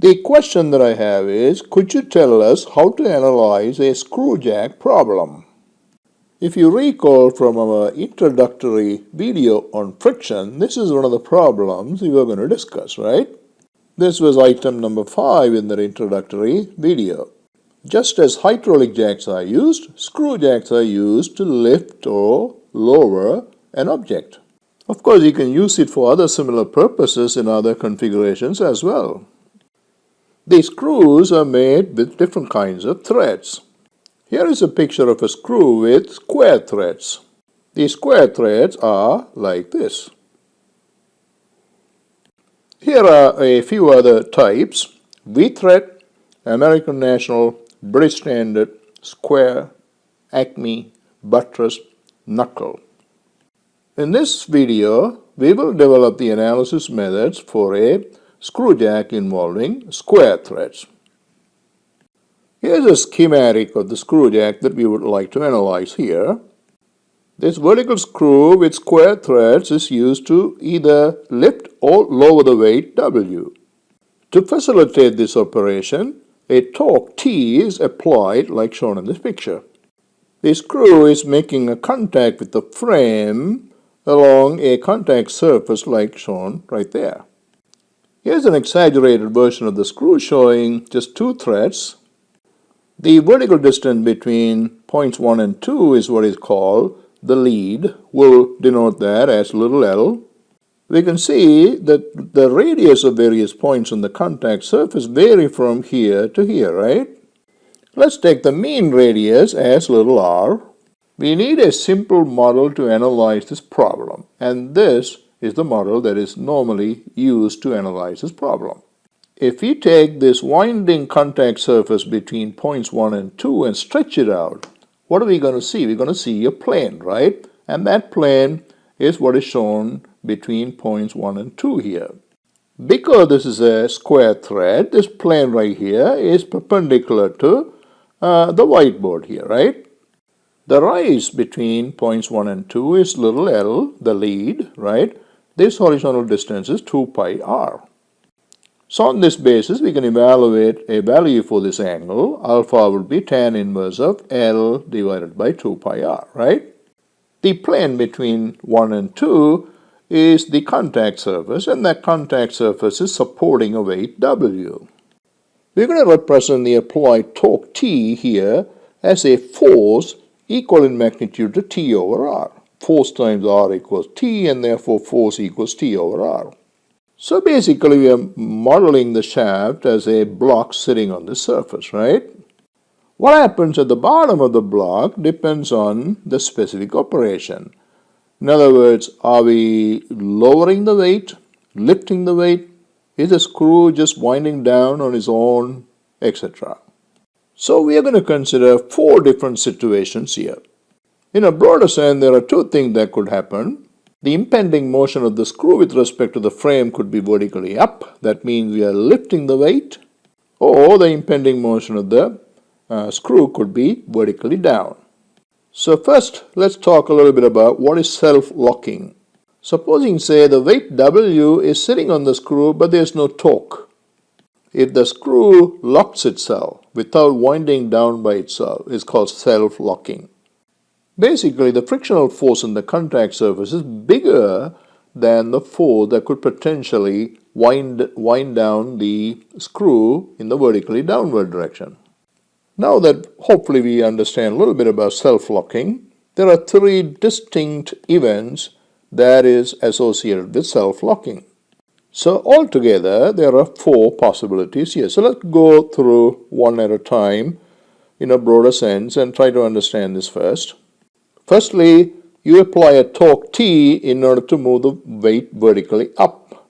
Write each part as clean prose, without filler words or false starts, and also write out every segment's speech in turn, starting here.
The question that I have is, could you tell us how to analyze a screw jack problem? If you recall from our introductory video on friction, this is one of the problems we were going to discuss, right? This was item number 5 in the introductory video. Just as hydraulic jacks are used, screw jacks are used to lift or lower an object. Of course, you can use it for other similar purposes in other configurations as well. These screws are made with different kinds of threads. Here is a picture of a screw with square threads. These square threads are like this. Here are a few other types: V-thread, American National, British Standard, Square, Acme, Buttress, Knuckle. In this video, we will develop the analysis methods for a screw jack involving square threads. Here's a schematic of the screw jack that we would like to analyze here. This vertical screw with square threads is used to either lift or lower the weight W. To facilitate this operation, a torque T is applied like shown in this picture. The screw is making a contact with the frame along a contact surface like shown right there. Here's an exaggerated version of the screw showing just 2 threads. The vertical distance between points 1 and 2 is what is called the lead. We'll denote that as little l. We can see that the radius of various points on the contact surface vary from here to here, right? Let's take the mean radius as little r. We need a simple model to analyze this problem, and this is the model that is normally used to analyze this problem. If we take this winding contact surface between points 1 and 2 and stretch it out, what are we going to see? We're going to see a plane, right? And that plane is what is shown between points 1 and 2 here. Because this is a square thread, this plane right here is perpendicular to the whiteboard here, right? The rise between points 1 and 2 is little l, the lead, right? This horizontal distance is 2 pi r. So on this basis, we can evaluate a value for this angle. Alpha will be tan inverse of L divided by 2 pi r, right? The plane between 1 and 2 is the contact surface, and that contact surface is supporting a weight W. We're going to represent the applied torque T here as a force equal in magnitude to T over R. Force times R equals T, and therefore force equals T over R. So basically we are modeling the shaft as a block sitting on the surface, right? What happens at the bottom of the block depends on the specific operation. In other words, are we lowering the weight, lifting the weight? Is the screw just winding down on its own, etc.? So we are going to consider 4 different situations here. In a broader sense, there are 2 things that could happen. The impending motion of the screw with respect to the frame could be vertically up. That means we are lifting the weight. Or the impending motion of the screw could be vertically down. So first, let's talk a little bit about what is self-locking. Supposing, say, the weight W is sitting on the screw, but there's no torque. If the screw locks itself without winding down by itself, it's called self-locking. Basically, the frictional force in the contact surface is bigger than the force that could potentially wind down the screw in the vertically downward direction. Now that hopefully we understand a little bit about self-locking, there are 3 distinct events that is associated with self-locking. So altogether, there are 4 possibilities here. So let's go through one at a time in a broader sense and try to understand this first. Firstly, you apply a torque T in order to move the weight vertically up.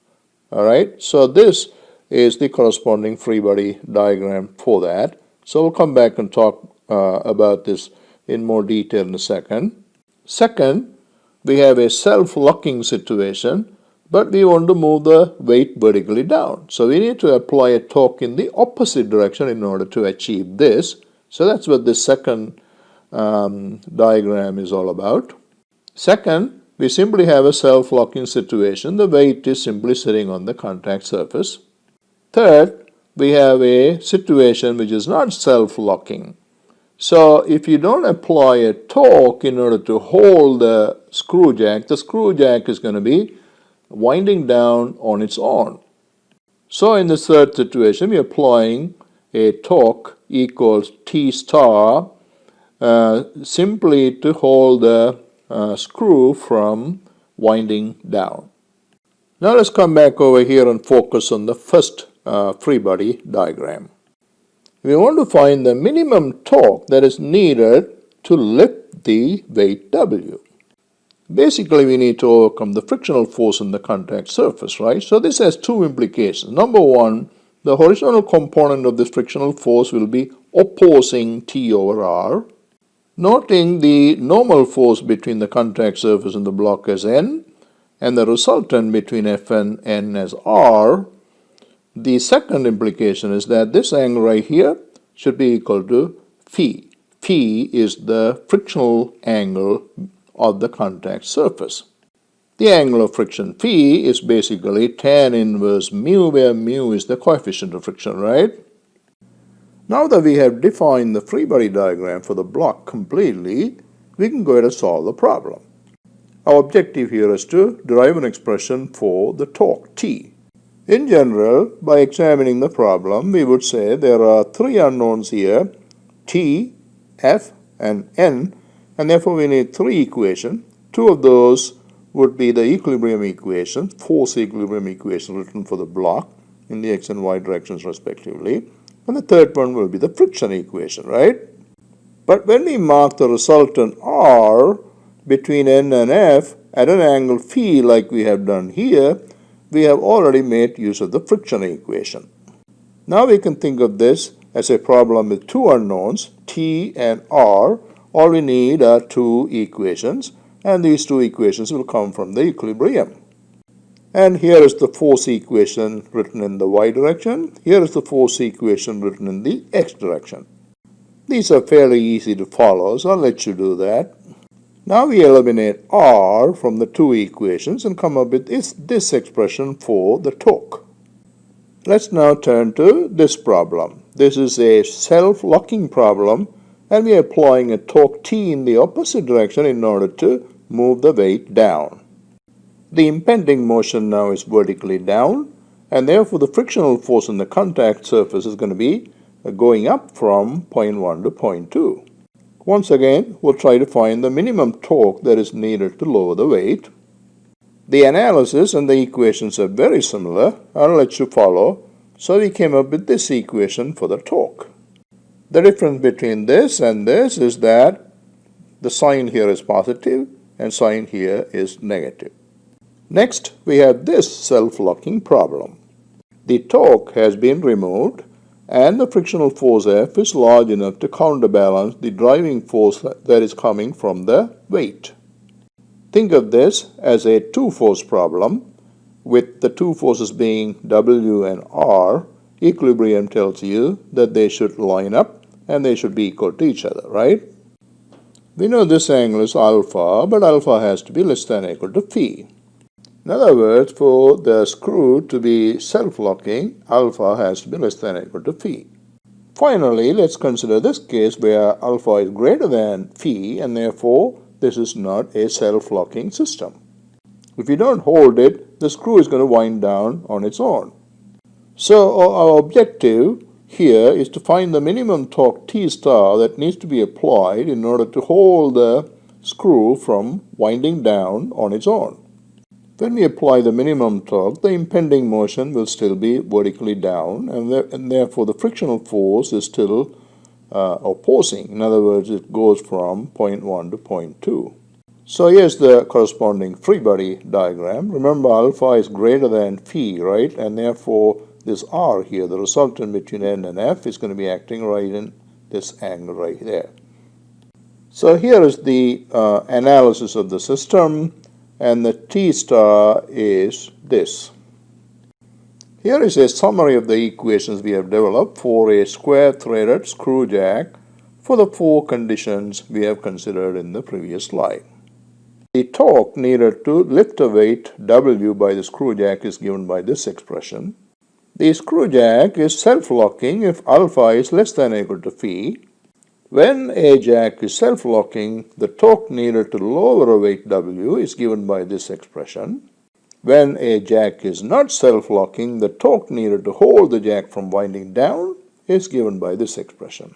Alright, so this is the corresponding free body diagram for that. So we'll come back and talk about this in more detail in a second. Second, we have a self-locking situation, but we want to move the weight vertically down. So we need to apply a torque in the opposite direction in order to achieve this. So that's what this second diagram is all about. Second, we simply have a self-locking situation. The weight is simply sitting on the contact surface. Third, we have a situation which is not self-locking. So if you don't apply a torque in order to hold the screw jack is going to be winding down on its own. So in this third situation, we are applying a torque equals T star simply to hold the screw from winding down. Now let's come back over here and focus on the first free body diagram. We want to find the minimum torque that is needed to lift the weight W. Basically, we need to overcome the frictional force in the contact surface, right? So this has two implications. Number one, the horizontal component of this frictional force will be opposing T over R. Noting the normal force between the contact surface and the block as N, and the resultant between F and N as R, the second implication is that this angle right here should be equal to phi. Phi is the frictional angle of the contact surface. The angle of friction phi is basically tan inverse mu, where mu is the coefficient of friction, right? Now that we have defined the free body diagram for the block completely, we can go ahead and solve the problem. Our objective here is to derive an expression for the torque T. In general, by examining the problem, we would say there are three unknowns here, T, F, and N, and therefore we need three equations. Two of those would be the equilibrium equation, force equilibrium equation written for the block in the x and y directions respectively, and the third one will be the friction equation, right? But when we mark the resultant R between N and F at an angle phi like we have done here, we have already made use of the friction equation. Now we can think of this as a problem with two unknowns, T and R. All we need are two equations, and these two equations will come from the equilibrium. And here is the force equation written in the y direction. Here is the force equation written in the x direction. These are fairly easy to follow, so I'll let you do that. Now we eliminate R from the two equations and come up with this expression for the torque. Let's now turn to this problem. This is a self-locking problem, and we are applying a torque T in the opposite direction in order to move the weight down. The impending motion now is vertically down, and therefore the frictional force on the contact surface is going to be going up from point 1 to point 2. Once again, we'll try to find the minimum torque that is needed to lower the weight. The analysis and the equations are very similar. I'll let you follow. So we came up with this equation for the torque. The difference between this and this is that the sign here is positive and sign here is negative. Next, we have this self-locking problem. The torque has been removed, and the frictional force F is large enough to counterbalance the driving force that is coming from the weight. Think of this as a two-force problem, with the two forces being W and R. Equilibrium tells you that they should line up and they should be equal to each other, right? We know this angle is alpha, but alpha has to be less than or equal to phi. In other words, for the screw to be self-locking, alpha has to be less than or equal to phi. Finally, let's consider this case where alpha is greater than phi, and therefore this is not a self-locking system. If you don't hold it, the screw is going to wind down on its own. So our objective here is to find the minimum torque T star that needs to be applied in order to hold the screw from winding down on its own. When we apply the minimum torque, the impending motion will still be vertically down, and therefore the frictional force is still opposing. In other words, it goes from point 1 to point 2. So here's the corresponding free body diagram. Remember, alpha is greater than phi, right? And therefore this R here, the resultant between N and F, is going to be acting right in this angle right there. So here is the analysis of the system, and the T star is this. Here is a summary of the equations we have developed for a square-threaded screw jack for the four conditions we have considered in the previous slide. The torque needed to lift a weight W by the screw jack is given by this expression. The screw jack is self-locking if alpha is less than or equal to phi. When a jack is self-locking, the torque needed to lower a weight W is given by this expression. When a jack is not self-locking, the torque needed to hold the jack from winding down is given by this expression.